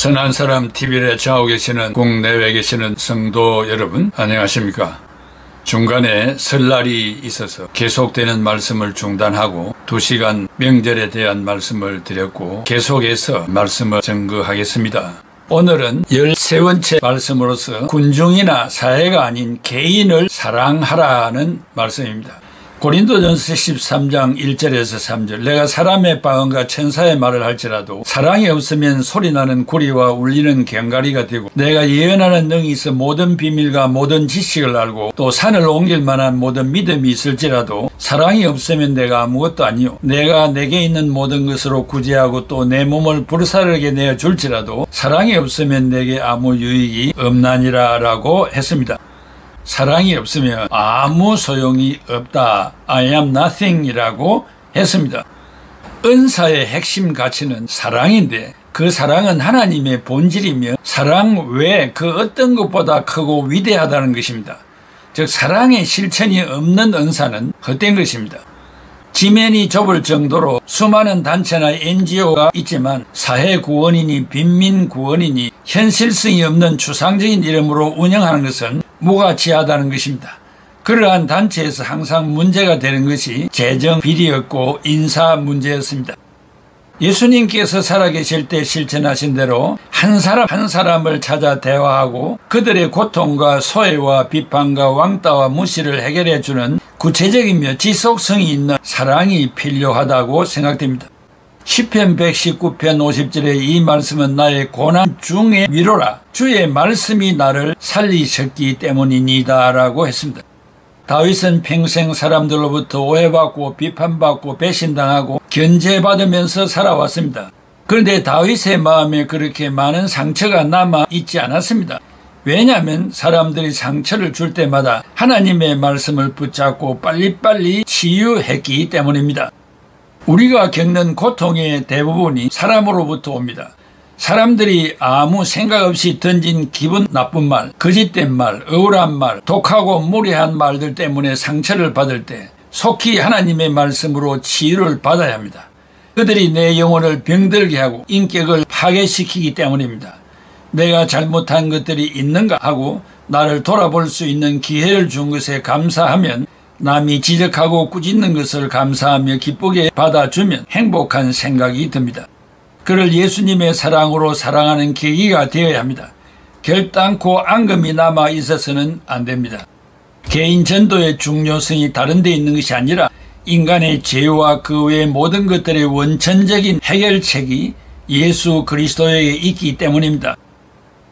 선한 사람 TV를 애청하고 계시는 국내외에 계시는 성도 여러분, 안녕하십니까? 중간에 설날이 있어서 계속되는 말씀을 중단하고 2시간 명절에 대한 말씀을 드렸고 계속해서 말씀을 증거하겠습니다. 오늘은 13번째 말씀으로서 군중이나 사회가 아닌 개인을 사랑하라는 말씀입니다. 고린도전서 13장 1절에서 3절 내가 사람의 방언과 천사의 말을 할지라도 사랑이 없으면 소리나는 구리와 울리는 꽹과리가 되고 내가 예언하는 능이 있어 모든 비밀과 모든 지식을 알고 또 산을 옮길 만한 모든 믿음이 있을지라도 사랑이 없으면 내가 아무것도 아니요 내가 내게 있는 모든 것으로 구제하고 또 내 몸을 불사르게 내어 줄지라도 사랑이 없으면 내게 아무 유익이 없나니라 라고 했습니다. 사랑이 없으면 아무 소용이 없다. I am nothing 이라고 했습니다. 은사의 핵심 가치는 사랑인데 그 사랑은 하나님의 본질이며 사랑 외에 그 어떤 것보다 크고 위대하다는 것입니다. 즉 사랑의 실천이 없는 은사는 헛된 것입니다. 지면이 좁을 정도로 수많은 단체나 NGO가 있지만 사회구원이니 빈민구원이니 현실성이 없는 추상적인 이름으로 운영하는 것은 무가치하다는 것입니다. 그러한 단체에서 항상 문제가 되는 것이 재정 비리였고 인사 문제였습니다. 예수님께서 살아계실 때 실천하신 대로 한 사람 한 사람을 찾아 대화하고 그들의 고통과 소외와 비판과 왕따와 무시를 해결해 주는 구체적이며 지속성이 있는 사랑이 필요하다고 생각됩니다. 시편 119편 50절에 이 말씀은 나의 고난 중의 위로라 주의 말씀이 나를 살리셨기 때문이니다 라고 했습니다. 다윗은 평생 사람들로부터 오해받고 비판받고 배신당하고 견제받으면서 살아왔습니다. 그런데 다윗의 마음에 그렇게 많은 상처가 남아 있지 않았습니다. 왜냐하면 사람들이 상처를 줄 때마다 하나님의 말씀을 붙잡고 빨리빨리 치유했기 때문입니다. 우리가 겪는 고통의 대부분이 사람으로부터 옵니다. 사람들이 아무 생각 없이 던진 기분 나쁜 말, 거짓된 말, 억울한 말, 독하고 무례한 말들 때문에 상처를 받을 때 속히 하나님의 말씀으로 치유를 받아야 합니다. 그들이 내 영혼을 병들게 하고 인격을 파괴시키기 때문입니다. 내가 잘못한 것들이 있는가 하고 나를 돌아볼 수 있는 기회를 준 것에 감사하면 남이 지적하고 꾸짖는 것을 감사하며 기쁘게 받아주면 행복한 생각이 듭니다. 그를 예수님의 사랑으로 사랑하는 계기가 되어야 합니다. 결단코 앙금이 남아 있어서는 안 됩니다. 개인 전도의 중요성이 다른 데 있는 것이 아니라 인간의 죄와 그 외의 모든 것들의 원천적인 해결책이 예수 그리스도에게 있기 때문입니다.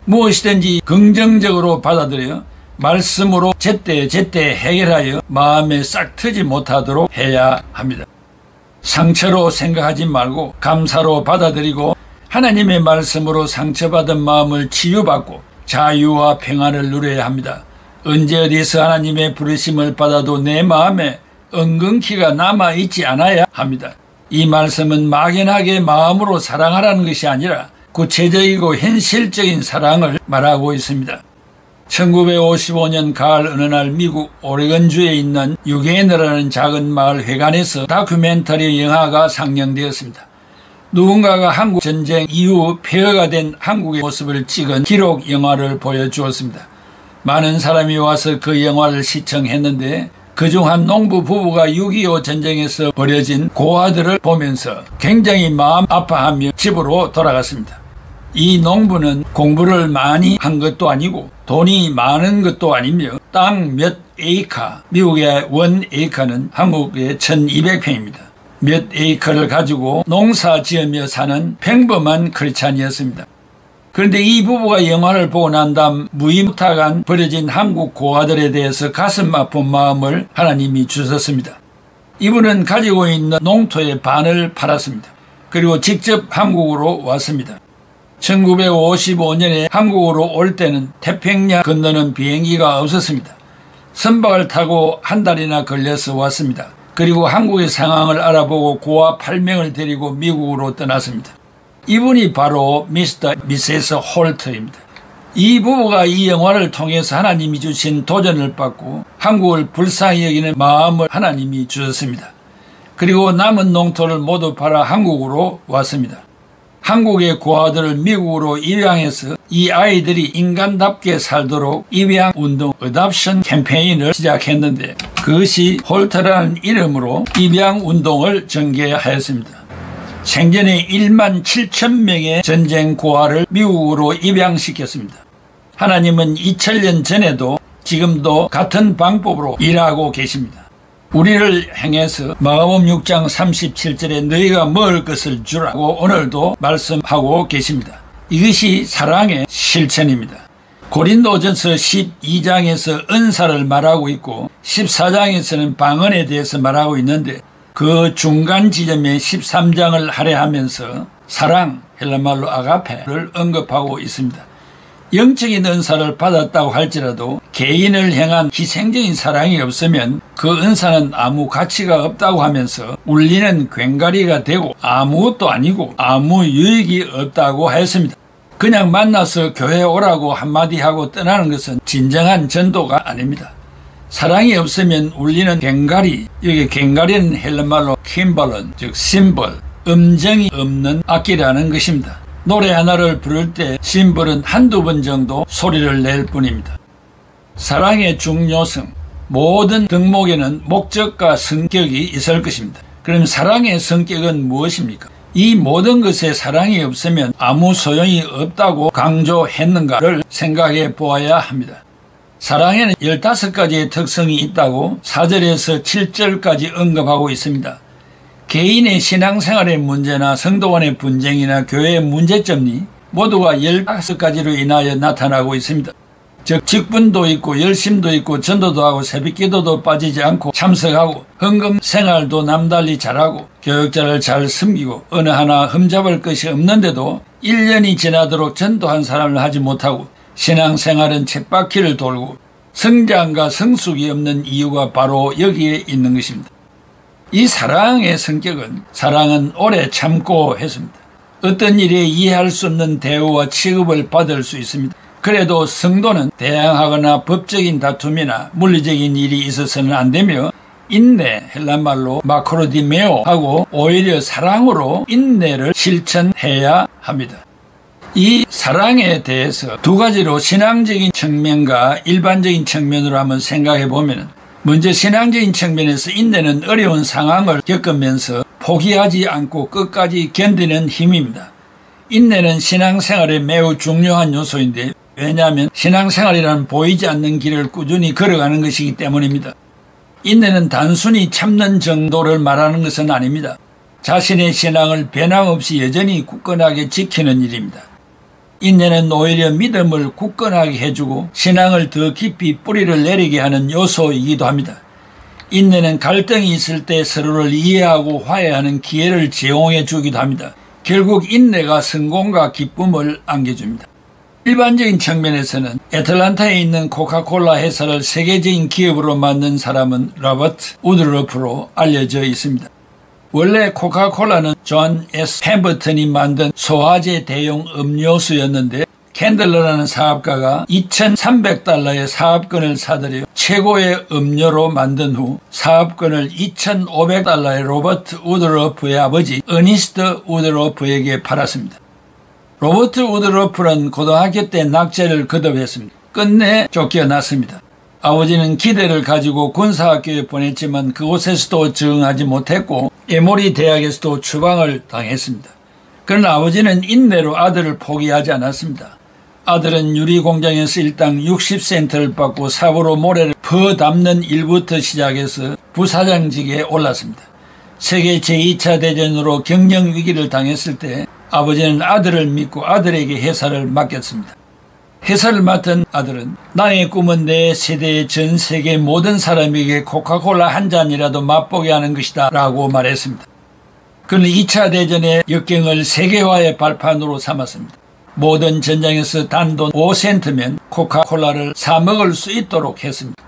무엇이든지 긍정적으로 받아들여 말씀으로 제때 해결하여 마음에 싹 트지 못하도록 해야 합니다. 상처로 생각하지 말고 감사로 받아들이고 하나님의 말씀으로 상처받은 마음을 치유받고 자유와 평안을 누려야 합니다. 언제 어디서 하나님의 부르심을 받아도 내 마음에 엉겅퀴가 남아있지 않아야 합니다. 이 말씀은 막연하게 마음으로 사랑하라는 것이 아니라 구체적이고 현실적인 사랑을 말하고 있습니다. 1955년 가을 어느 날 미국 오레건주에 있는 유게너라는 작은 마을 회관에서 다큐멘터리 영화가 상영되었습니다. 누군가가 한국 전쟁 이후 폐허가 된 한국의 모습을 찍은 기록 영화를 보여주었습니다. 많은 사람이 와서 그 영화를 시청했는데 그중 한 농부 부부가 6.25 전쟁에서 버려진 고아들을 보면서 굉장히 마음 아파하며 집으로 돌아갔습니다. 이 농부는 공부를 많이 한 것도 아니고 돈이 많은 것도 아니며 땅 몇 에이커, 미국의 1에이커는 한국의 1200평입니다. 몇 에이커를 가지고 농사 지으며 사는 평범한 크리스찬이었습니다. 그런데 이 부부가 영화를 보고 난 다음 무임무탁한 버려진 한국 고아들에 대해서 가슴 아픈 마음을 하나님이 주셨습니다. 이분은 가지고 있는 농토의 반을 팔았습니다. 그리고 직접 한국으로 왔습니다. 1955년에 한국으로 올 때는 태평양 건너는 비행기가 없었습니다. 선박을 타고 한 달이나 걸려서 왔습니다. 그리고 한국의 상황을 알아보고 고아 8명을 데리고 미국으로 떠났습니다. 이분이 바로 미스터 미세스 홀트입니다. 이 부부가 이 영화를 통해서 하나님이 주신 도전을 받고 한국을 불쌍히 여기는 마음을 하나님이 주셨습니다. 그리고 남은 농토를 모두 팔아 한국으로 왔습니다. 한국의 고아들을 미국으로 입양해서 이 아이들이 인간답게 살도록 입양운동 어답션 캠페인을 시작했는데 그것이 홀트라는 이름으로 입양운동을 전개하였습니다. 생전에 1만 7천 명의 전쟁 고아를 미국으로 입양시켰습니다. 하나님은 2000년 전에도 지금도 같은 방법으로 일하고 계십니다. 우리를 향해서 마가복음 6장 37절에 너희가 먹을 것을 주라고 오늘도 말씀하고 계십니다. 이것이 사랑의 실천입니다. 고린도전서 12장에서 은사를 말하고 있고 14장에서는 방언에 대해서 말하고 있는데 그 중간 지점에 13장을 할애하면서 사랑, 헬라말로 아가페를 언급하고 있습니다. 영적인 은사를 받았다고 할지라도 개인을 향한 희생적인 사랑이 없으면 그 은사는 아무 가치가 없다고 하면서 울리는 괭가리가 되고 아무것도 아니고 아무 유익이 없다고 하였습니다. 그냥 만나서 교회 오라고 한마디 하고 떠나는 것은 진정한 전도가 아닙니다. 사랑이 없으면 울리는 괭가리, 여기 괭가리는 헬라말로 킴벌런, 즉 심벌, 음정이 없는 악기라는 것입니다. 노래 하나를 부를 때 심벌은 한두 번 정도 소리를 낼 뿐입니다. 사랑의 중요성, 모든 덕목에는 목적과 성격이 있을 것입니다. 그럼 사랑의 성격은 무엇입니까? 이 모든 것에 사랑이 없으면 아무 소용이 없다고 강조했는가를 생각해 보아야 합니다. 사랑에는 15가지의 특성이 있다고 4절에서 7절까지 언급하고 있습니다. 개인의 신앙생활의 문제나 성도간의 분쟁이나 교회의 문제점이 모두가 15가지로 인하여 나타나고 있습니다. 즉 직분도 있고 열심도 있고 전도도 하고 새벽기도도 빠지지 않고 참석하고 헌금생활도 남달리 잘하고 교역자를 잘 섬기고 어느 하나 흠잡을 것이 없는데도 1년이 지나도록 전도한 사람을 하지 못하고 신앙생활은 쳇바퀴를 돌고 성장과 성숙이 없는 이유가 바로 여기에 있는 것입니다. 이 사랑의 성격은 사랑은 오래 참고 했습니다. 어떤 일에 이해할 수 없는 대우와 취급을 받을 수 있습니다. 그래도 성도는 대항하거나 법적인 다툼이나 물리적인 일이 있어서는 안 되며 인내, 헬란말로 마크로디메오 하고 오히려 사랑으로 인내를 실천해야 합니다. 이 사랑에 대해서 두 가지로 신앙적인 측면과 일반적인 측면으로 한번 생각해 보면 먼저 신앙적인 측면에서 인내는 어려운 상황을 겪으면서 포기하지 않고 끝까지 견디는 힘입니다. 인내는 신앙생활에 매우 중요한 요소인데 왜냐하면 신앙생활이란 보이지 않는 길을 꾸준히 걸어가는 것이기 때문입니다. 인내는 단순히 참는 정도를 말하는 것은 아닙니다. 자신의 신앙을 변함없이 여전히 굳건하게 지키는 일입니다. 인내는 오히려 믿음을 굳건하게 해주고 신앙을 더 깊이 뿌리를 내리게 하는 요소이기도 합니다. 인내는 갈등이 있을 때 서로를 이해하고 화해하는 기회를 제공해 주기도 합니다. 결국 인내가 성공과 기쁨을 안겨줍니다. 일반적인 측면에서는 애틀란타에 있는 코카콜라 회사를 세계적인 기업으로 만든 사람은 로버트 우드러프로 알려져 있습니다. 원래 코카콜라는 존 S. 햄버튼이 만든 소화제 대용 음료수였는데 캔들러라는 사업가가 $2,300의 사업권을 사들여 최고의 음료로 만든 후 사업권을 $2,500의 로버트 우드러프의 아버지 어니스트 우드러프에게 팔았습니다. 로버트 우드러프는 고등학교 때 낙제를 거듭했습니다. 끝내 쫓겨났습니다. 아버지는 기대를 가지고 군사학교에 보냈지만 그곳에서도 적응하지 못했고 에모리 대학에서도 추방을 당했습니다. 그러나 아버지는 인내로 아들을 포기하지 않았습니다. 아들은 유리공장에서 일당 60센트를 받고 삽으로 모래를 퍼담는 일부터 시작해서 부사장직에 올랐습니다. 세계 제2차 대전으로 경영위기를 당했을 때 아버지는 아들을 믿고 아들에게 회사를 맡겼습니다. 회사를 맡은 아들은 나의 꿈은 내 세대의 전 세계 모든 사람에게 코카콜라 한 잔이라도 맛보게 하는 것이다 라고 말했습니다. 그는 2차 대전의 역경을 세계화의 발판으로 삼았습니다. 모든 전장에서 단돈 5센트면 코카콜라를 사 먹을 수 있도록 했습니다.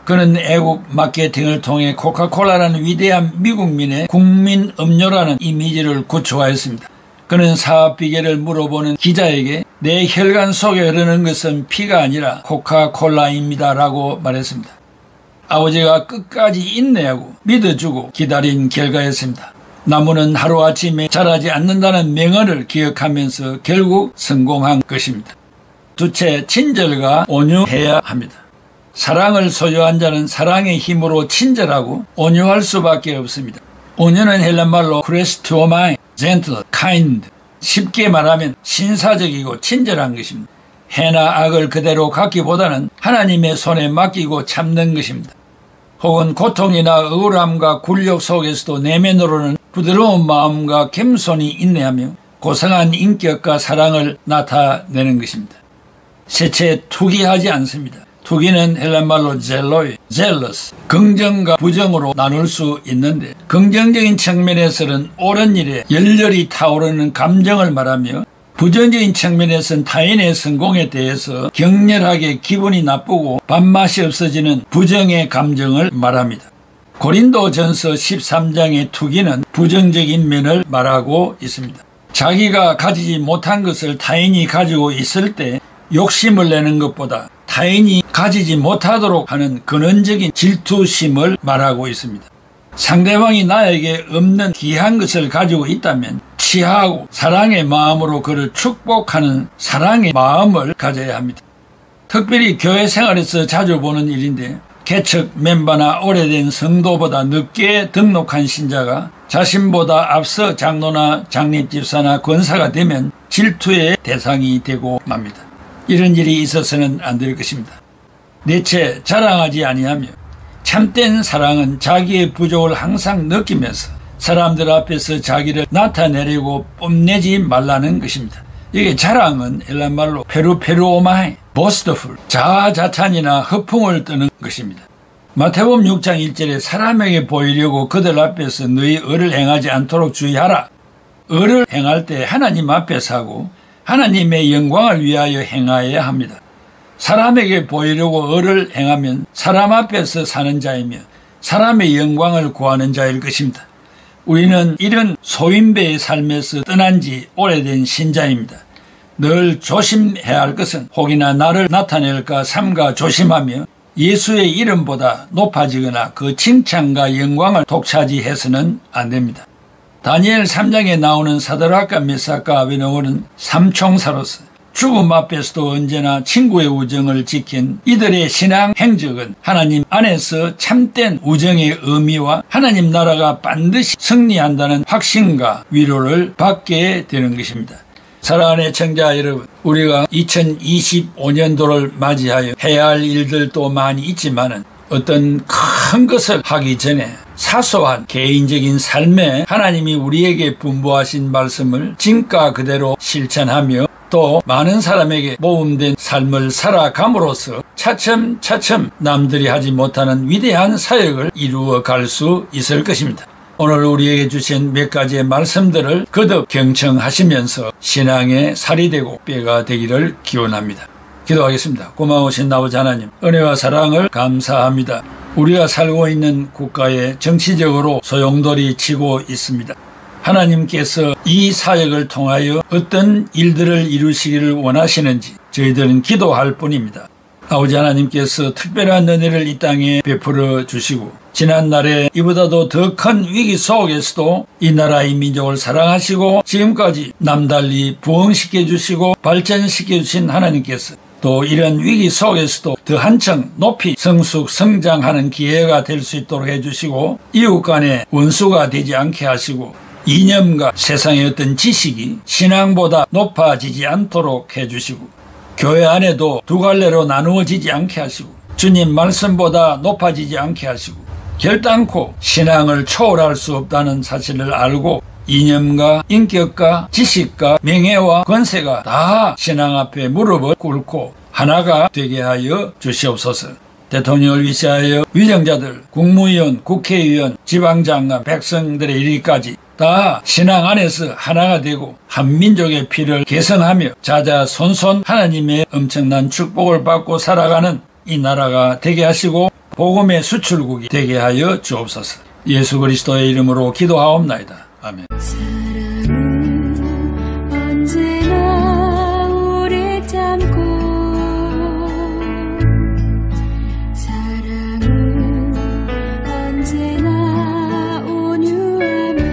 그는 애국 마케팅을 통해 코카콜라라는 위대한 미국민의 국민 음료라는 이미지를 구축하였습니다. 그는 사업 비결을 물어보는 기자에게 내 혈관 속에 흐르는 것은 피가 아니라 코카콜라입니다 라고 말했습니다. 아버지가 끝까지 인내하고 믿어주고 기다린 결과였습니다. 나무는 하루아침에 자라지 않는다는 명언을 기억하면서 결국 성공한 것입니다. 둘째, 친절과 온유해야 합니다. 사랑을 소유한 자는 사랑의 힘으로 친절하고 온유할 수밖에 없습니다. 온유는 헬란말로 크레스토마이, gentle, kind. 쉽게 말하면 신사적이고 친절한 것입니다. 해나 악을 그대로 갖기보다는 하나님의 손에 맡기고 참는 것입니다. 혹은 고통이나 억울함과 굴욕 속에서도 내면으로는 부드러운 마음과 겸손히 인내하며 고상한 인격과 사랑을 나타내는 것입니다. 셋째, 투기하지 않습니다. 투기는 헬란말로 젤로이, jealous, 긍정과 부정으로 나눌 수 있는데 긍정적인 측면에서는 옳은 일에 열렬히 타오르는 감정을 말하며 부정적인 측면에서는 타인의 성공에 대해서 격렬하게 기분이 나쁘고 밥맛이 없어지는 부정의 감정을 말합니다. 고린도전서 13장의 투기는 부정적인 면을 말하고 있습니다. 자기가 가지지 못한 것을 타인이 가지고 있을 때 욕심을 내는 것보다 타인이 가지지 못하도록 하는 근원적인 질투심을 말하고 있습니다. 상대방이 나에게 없는 귀한 것을 가지고 있다면 치하하고 사랑의 마음으로 그를 축복하는 사랑의 마음을 가져야 합니다. 특별히 교회 생활에서 자주 보는 일인데 개척 멤버나 오래된 성도보다 늦게 등록한 신자가 자신보다 앞서 장로나 장립집사나 권사가 되면 질투의 대상이 되고 맙니다. 이런 일이 있어서는 안 될 것입니다. 넷째, 자랑하지 아니하며 참된 사랑은 자기의 부족을 항상 느끼면서 사람들 앞에서 자기를 나타내려고 뽐내지 말라는 것입니다. 이게 자랑은 헬란말로 페루페루오마이, boastful, 자아자찬이나 허풍을 뜨는 것입니다. 마태복음 6장 1절에 사람에게 보이려고 그들 앞에서 너희 의를 행하지 않도록 주의하라. 의를 행할 때 하나님 앞에서 하고 하나님의 영광을 위하여 행하여야 합니다. 사람에게 보이려고 의를 행하면 사람 앞에서 사는 자이며 사람의 영광을 구하는 자일 것입니다. 우리는 이런 소인배의 삶에서 떠난 지 오래된 신자입니다. 늘 조심해야 할 것은 혹이나 나를 나타낼까 삼가 조심하며 예수의 이름보다 높아지거나 그 칭찬과 영광을 독차지해서는 안 됩니다. 다니엘 3장에 나오는 사드락과 메삭과 아베노고는 삼총사로서 죽음 앞에서도 언제나 친구의 우정을 지킨 이들의 신앙 행적은 하나님 안에서 참된 우정의 의미와 하나님 나라가 반드시 승리한다는 확신과 위로를 받게 되는 것입니다. 사랑하는 청자 여러분, 우리가 2025년도를 맞이하여 해야 할 일들도 많이 있지만은 어떤 큰 것을 하기 전에 사소한 개인적인 삶에 하나님이 우리에게 분부하신 말씀을 진가 그대로 실천하며 또 많은 사람에게 모범된 삶을 살아감으로써 차츰차츰 남들이 하지 못하는 위대한 사역을 이루어 갈 수 있을 것입니다. 오늘 우리에게 주신 몇 가지의 말씀들을 거듭 경청하시면서 신앙의 살이 되고 뼈가 되기를 기원합니다. 기도하겠습니다. 고마우신 아버지 하나님, 은혜와 사랑을 감사합니다. 우리가 살고 있는 국가에 정치적으로 소용돌이 치고 있습니다. 하나님께서 이 사역을 통하여 어떤 일들을 이루시기를 원하시는지 저희들은 기도할 뿐입니다. 아버지 하나님께서 특별한 은혜를 이 땅에 베풀어 주시고 지난날에 이보다도 더 큰 위기 속에서도 이 나라의 민족을 사랑하시고 지금까지 남달리 부흥시켜 주시고 발전시켜 주신 하나님께서 또 이런 위기 속에서도 더 한층 높이 성숙 성장하는 기회가 될 수 있도록 해주시고 이웃 간에 원수가 되지 않게 하시고 이념과 세상의 어떤 지식이 신앙보다 높아지지 않도록 해주시고 교회 안에도 두 갈래로 나누어지지 않게 하시고 주님 말씀보다 높아지지 않게 하시고 결단코 신앙을 초월할 수 없다는 사실을 알고 이념과 인격과 지식과 명예와 권세가 다 신앙 앞에 무릎을 꿇고 하나가 되게 하여 주시옵소서. 대통령을 위시하여 위정자들, 국무위원, 국회의원, 지방장관, 백성들의 이르기까지 다 신앙 안에서 하나가 되고 한민족의 피를 계승하며 자자손손 하나님의 엄청난 축복을 받고 살아가는 이 나라가 되게 하시고 복음의 수출국이 되게 하여 주옵소서. 예수 그리스도의 이름으로 기도하옵나이다. 아멘. 사랑은 언제나 오래 참고 사랑은 언제나 온유하며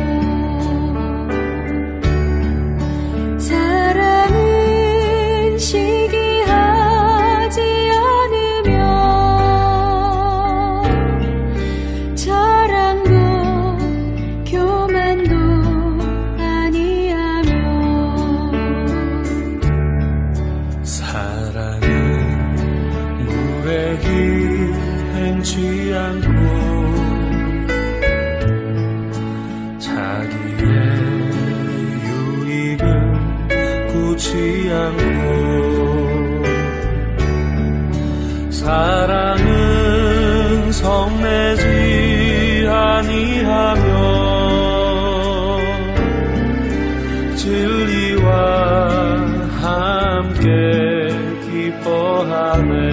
자기의 유익을 굳이 않고 사랑은 성내지 아니하며 진리와 함께 기뻐하네.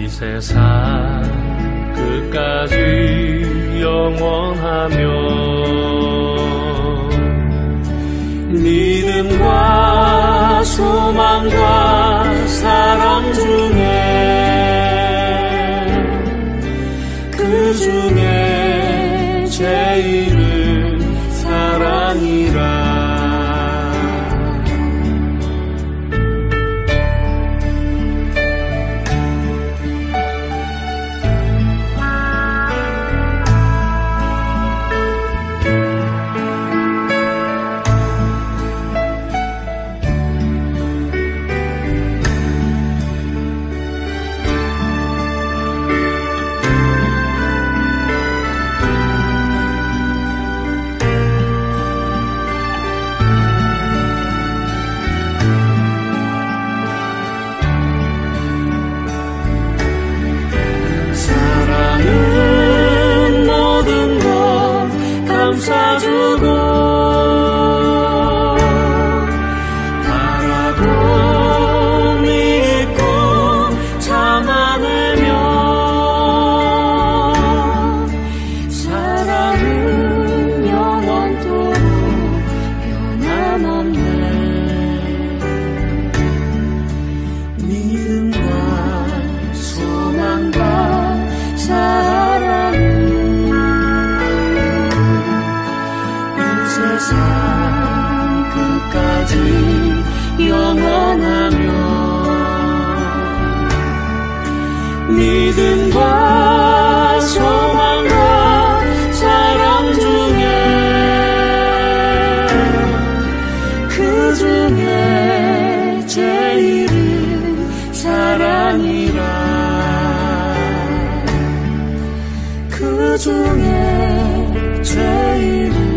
세상 끝까지 영원하며 믿음과 소망과 사랑 중에 그 중에 제일은 사랑이라. 감싸주고 바라고 믿고 참아내며 사랑은 영원토록 변함없네. 믿음과 소망과 사랑은 세상 끝까지 영원하며 믿음과 소망과 사랑 중에 그 중에 제일은 사랑이라. 그 중에 제일은